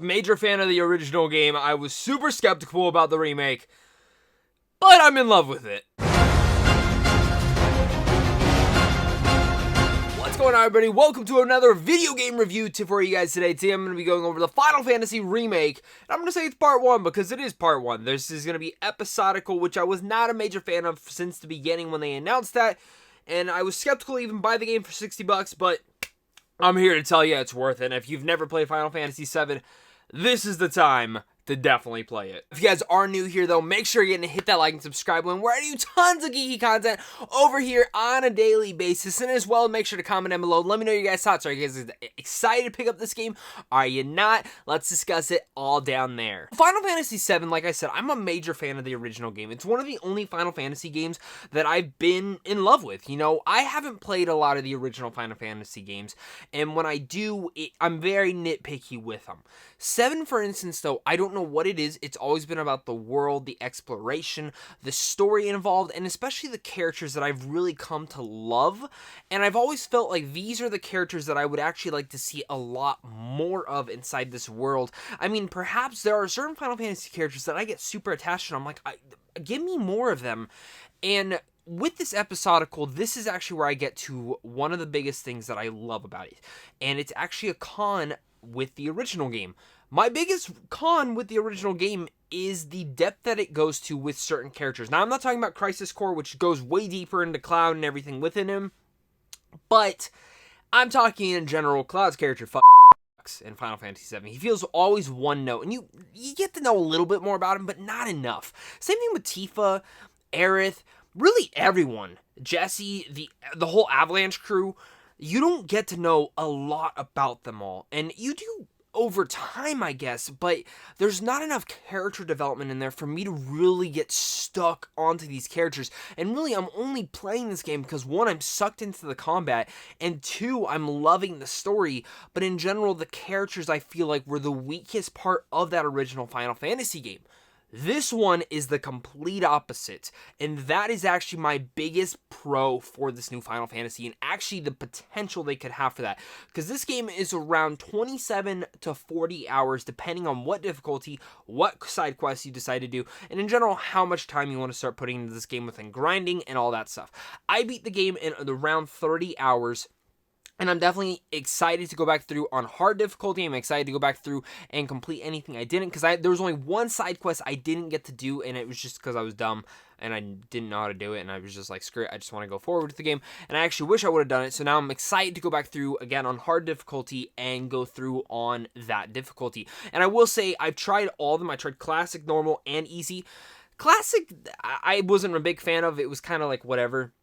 Major fan of the original game. I was super skeptical about the remake, but I'm in love with it. What's going on, everybody? Welcome to another video game review for you guys today. Today I'm going to be going over the Final Fantasy Remake. And I'm going to say it's part 1 because it is part 1. This is going to be episodical, which I was not a major fan of since the beginning when they announced that. And I was skeptical to even buy the game for $60, but I'm here to tell you it's worth it. And if you've never played Final Fantasy VII, this is the time to definitely play it. If you guys are new here, though, make sure you're going to hit that like and subscribe button. We're adding you tons of geeky content over here on a daily basis. And as well, make sure to comment down below. Let me know your guys' thoughts. Are you guys excited to pick up this game? Are you not? Let's discuss it all down there. Final Fantasy VII, like I said, I'm a major fan of the original game. It's one of the only Final Fantasy games that I've been in love with. You know, I haven't played a lot of the original Final Fantasy games. And when I do, I'm very nitpicky with them. 7, for instance, though, I don't know what it is. It's always been about the world, the exploration, the story involved, and especially the characters that I've really come to love. And I've always felt like these are the characters that I would actually like to see a lot more of inside this world. I mean, perhaps there are certain Final Fantasy characters that I get super attached to. I'm like, give me more of them. And with this episodical, this is actually where I get to one of the biggest things that I love about it. And it's actually a con with the original game. My biggest con with the original game is the depth that it goes to with certain characters. Now, I'm not talking about Crisis Core, which goes way deeper into Cloud and everything within him, but I'm talking in general. Cloud's character fucks in Final Fantasy VII. He feels always one note, and you get to know a little bit more about him, but not enough. Same thing with Tifa, Aerith, really everyone. Jesse, the whole Avalanche crew. You don't get to know a lot about them all, and you do over time, I guess, but there's not enough character development in there for me to really get stuck onto these characters. And really, I'm only playing this game because 1, I'm sucked into the combat, and 2, I'm loving the story. But in general, the characters I feel like were the weakest part of that original Final Fantasy game. This one is the complete opposite, and that is actually my biggest pro for this new Final Fantasy, and actually the potential they could have for that, because this game is around 27 to 40 hours, depending on what difficulty, what side quests you decide to do, and in general, how much time you want to start putting into this game within grinding and all that stuff. I beat the game in around 30 hours, and I'm definitely excited to go back through on hard difficulty. I'm excited to go back through and complete anything I didn't, because there was only one side quest I didn't get to do, and it was just because I was dumb and I didn't know how to do it, and I was just like, screw it, I just want to go forward with the game, and I actually wish I would have done it. So now I'm excited to go back through again on hard difficulty and go through on that difficulty. And I will say, I've tried all of them. I tried classic, normal, and easy. Classic, I wasn't a big fan of. It was kind of like whatever.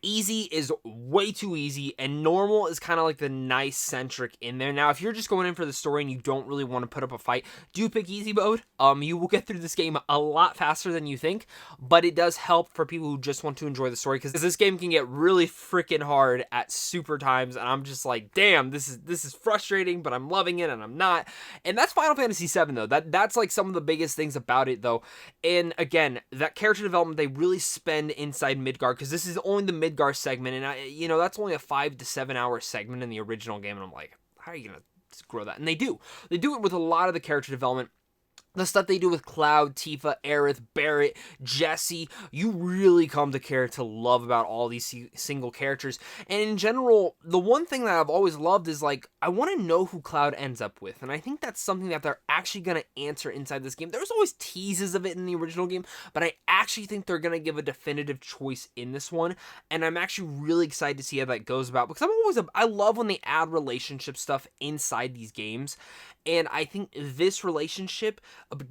Easy is way too easy, and normal is kind of like the nice centric in there. Now, if you're just going in for the story and you don't really want to put up a fight, do pick easy mode. You will get through this game a lot faster than you think, but it does help for people who just want to enjoy the story, because this game can get really freaking hard at super times, and I'm just like, damn, this is frustrating, but I'm loving it, and I'm not. And that's Final Fantasy VII, though. That's like some of the biggest things about it, though. And again, that character development they really spend inside Midgar, because this is only the Midgar segment, and that's only a 5 to 7 hour segment in the original game, and I'm like, how are you gonna grow that? And they do it with a lot of the character development. The stuff they do with Cloud, Tifa, Aerith, Barrett, Jesse, you really come to care to love about all these single characters. And in general, the one thing that I've always loved is, like, I want to know who Cloud ends up with. And I think that's something that they're actually going to answer inside this game. There's always teases of it in the original game, but I actually think they're going to give a definitive choice in this one. And I'm actually really excited to see how that goes about, because I love when they add relationship stuff inside these games. And I think this relationship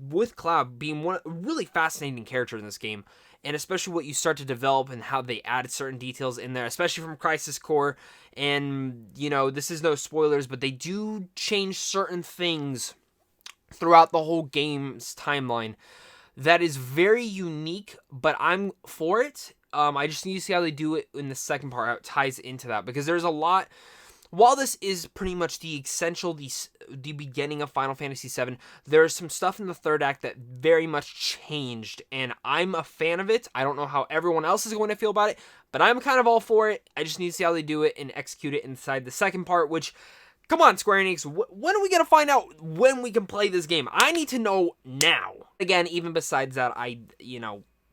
with Cloud being one really fascinating character in this game, and especially what you start to develop and how they added certain details in there, especially from Crisis Core. And, this is no spoilers, but they do change certain things throughout the whole game's timeline that is very unique, but I'm for it. I just need to see how they do it in the second part, how it ties into that, because there's a lot. While this is pretty much the beginning of Final Fantasy VII, there's some stuff in the third act that very much changed, and I'm a fan of it. I don't know how everyone else is going to feel about it, but I'm kind of all for it. I just need to see how they do it and execute it inside the second part, which Come on, Square Enix, when are we gonna find out when we can play this game? I need to know now. Again, even besides that,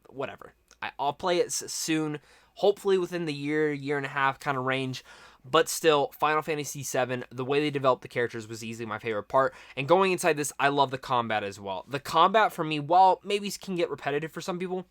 whatever. I'll play it soon, hopefully within the year and a half kind of range. But still, Final Fantasy VII, the way they developed the characters was easily my favorite part. And going inside this, I love the combat as well. The combat for me, while maybe can get repetitive for some people,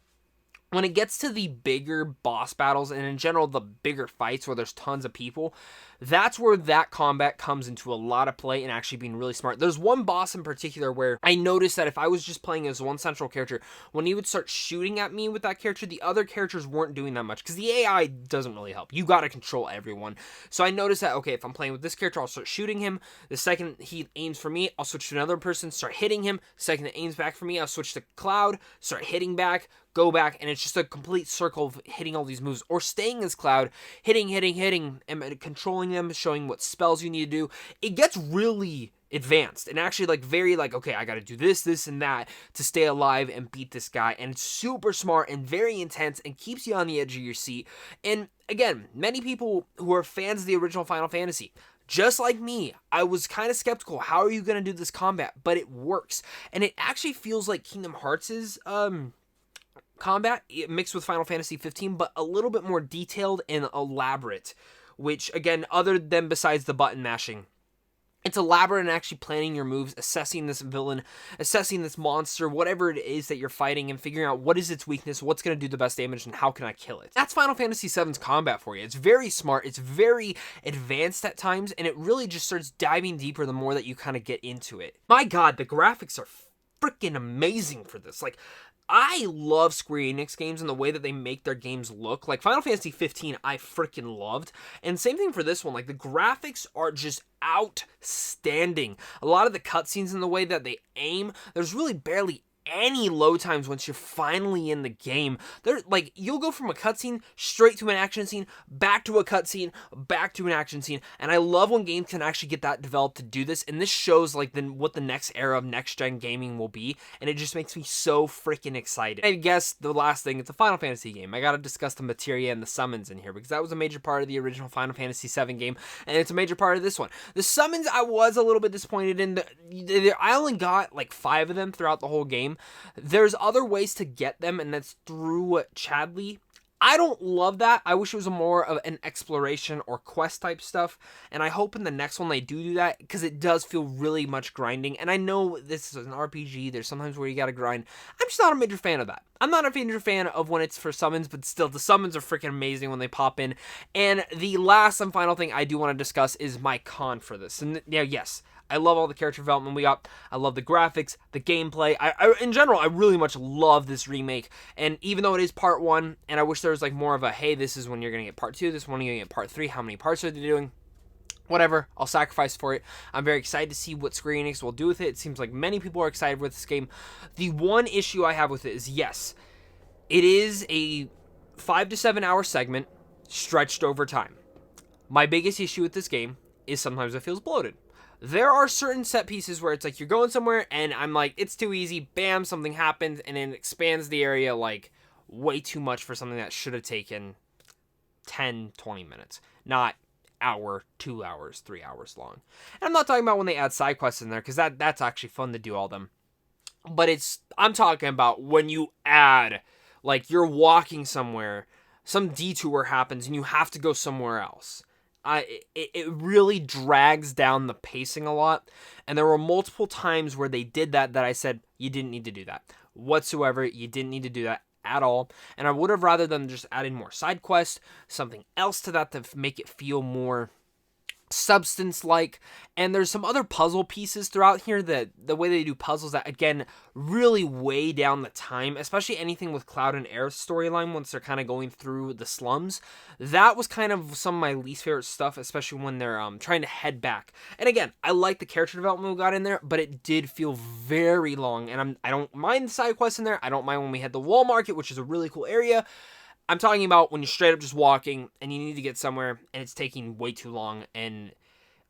when it gets to the bigger boss battles and in general the bigger fights where there's tons of people, that's where that combat comes into a lot of play and actually being really smart. There's one boss in particular where I noticed that if I was just playing as one central character, when he would start shooting at me with that character, the other characters weren't doing that much because the AI doesn't really help. You got to control everyone. So I noticed that, okay, if I'm playing with this character, I'll start shooting him. The second he aims for me, I'll switch to another person, start hitting him. The second it aims back for me, I'll switch to Cloud, start hitting back, go back, and it's just a complete circle of hitting all these moves or staying as Cloud, hitting, and controlling them, showing what spells you need to do. It gets really advanced and actually very okay, I gotta do this and that to stay alive and beat this guy, and it's super smart and very intense and keeps you on the edge of your seat. And again, many people who are fans of the original Final Fantasy, just like me, I was kind of skeptical. How are you going to do this combat? But it works. And it actually feels like Kingdom Hearts' combat mixed with Final Fantasy 15, but a little bit more detailed and elaborate, which again, other than besides the button mashing, it's elaborate in actually planning your moves, assessing this villain, assessing this monster, whatever it is that you're fighting, and figuring out what is its weakness, what's going to do the best damage, and how can I kill it. That's Final Fantasy VII's combat for you. It's very smart, it's very advanced at times, and it really just starts diving deeper the more that you kind of get into it. My god, the graphics are freaking amazing for this. I love Square Enix games and the way that they make their games look. Final Fantasy 15, I freaking loved. And same thing for this one. The graphics are just outstanding. A lot of the cutscenes and the way that they aim, there's really barely any load times once you're finally in the game. You'll go from a cutscene straight to an action scene, back to a cutscene, back to an action scene, and I love when games can actually get that developed to do this, and this shows what the next era of next-gen gaming will be, and it just makes me so freaking excited. I guess the last thing, it's a Final Fantasy game. I gotta discuss the materia and the summons in here, because that was a major part of the original Final Fantasy VII game, and it's a major part of this one. The summons, I was a little bit disappointed in. I only got 5 of them throughout the whole game. There's other ways to get them, and that's through Chadley. I don't love that. I wish it was more of an exploration or quest type stuff, and I hope in the next one they do that, because it does feel really much grinding, and I know this is an RPG, there's sometimes where you gotta grind. I'm just not a major fan of that. I'm not a major fan of when it's for summons, but still, the summons are freaking amazing when they pop in. And the last and final thing I do want to discuss is my con for this. And yeah, yes, I love all the character development we got. I love the graphics, the gameplay. In general, I really much love this remake. And even though it is part 1, and I wish there was more of a, hey, this is when you're going to get part 2, this is when you're going to get part 3, how many parts are they doing? Whatever, I'll sacrifice for it. I'm very excited to see what Square Enix will do with it. It seems like many people are excited with this game. The one issue I have with it is, yes, it is a 5 to 7 hour segment stretched over time. My biggest issue with this game is sometimes it feels bloated. There are certain set pieces where it's you're going somewhere and I'm it's too easy, bam, something happens, and it expands the area way too much for something that should have taken 10, 20 minutes, not hour, 2 hours, 3 hours long. And I'm not talking about when they add side quests in there, because that's actually fun to do all them. But I'm talking about when you add, you're walking somewhere, some detour happens and you have to go somewhere else. It really drags down the pacing a lot, and there were multiple times where they did that I said, you didn't need to do that whatsoever. You didn't need to do that at all, and I would have rather them just added more side quests, something else to that to make it feel more substance-like. And there's some other puzzle pieces throughout here that the way they do puzzles that again really weigh down the time, especially anything with Cloud and Aerith's storyline once they're kind of going through the slums. That was kind of some of my least favorite stuff, especially when they're trying to head back. And again, I like the character development we got in there, but it did feel very long, and I don't mind the side quests in there. I don't mind when we had the wall market, which is a really cool area. I'm talking about when you're straight up just walking and you need to get somewhere and it's taking way too long, and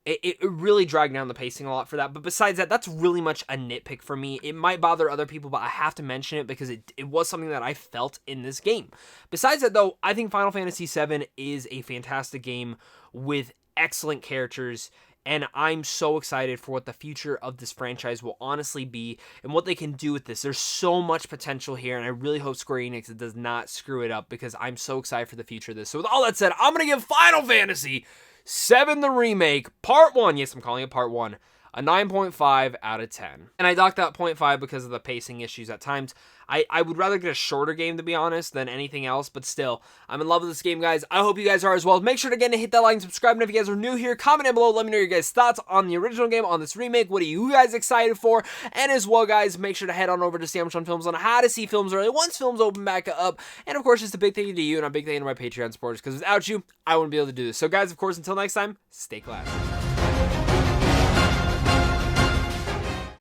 it really dragged down the pacing a lot for that. But besides that, that's really much a nitpick for me. It might bother other people, but I have to mention it because it was something that I felt in this game. Besides that, though, I think Final Fantasy VII is a fantastic game with excellent characters. and I'm so excited for what the future of this franchise will honestly be and what they can do with this. There's so much potential here, and I really hope Square Enix does not screw it up because I'm so excited for the future of this. So with all that said, I'm going to give Final Fantasy VII The Remake Part 1, yes, I'm calling it Part 1, a 9.5 out of 10. And I docked that 0.5 because of the pacing issues at times. I would rather get a shorter game, to be honest, than anything else, but still, I'm in love with this game, guys. I hope you guys are as well. Make sure to, again, to hit that like and subscribe, and if you guys are new here, comment down below, let me know your guys' thoughts on the original game, on this remake. What are you guys excited for? And as well, guys, make sure to head on over to Sandwich on Films on how to see films early once films open back up. And of course, just a big thank you to you, and a big thank you to my Patreon supporters, because without you, I wouldn't be able to do this. So guys, of course, until next time, stay classy.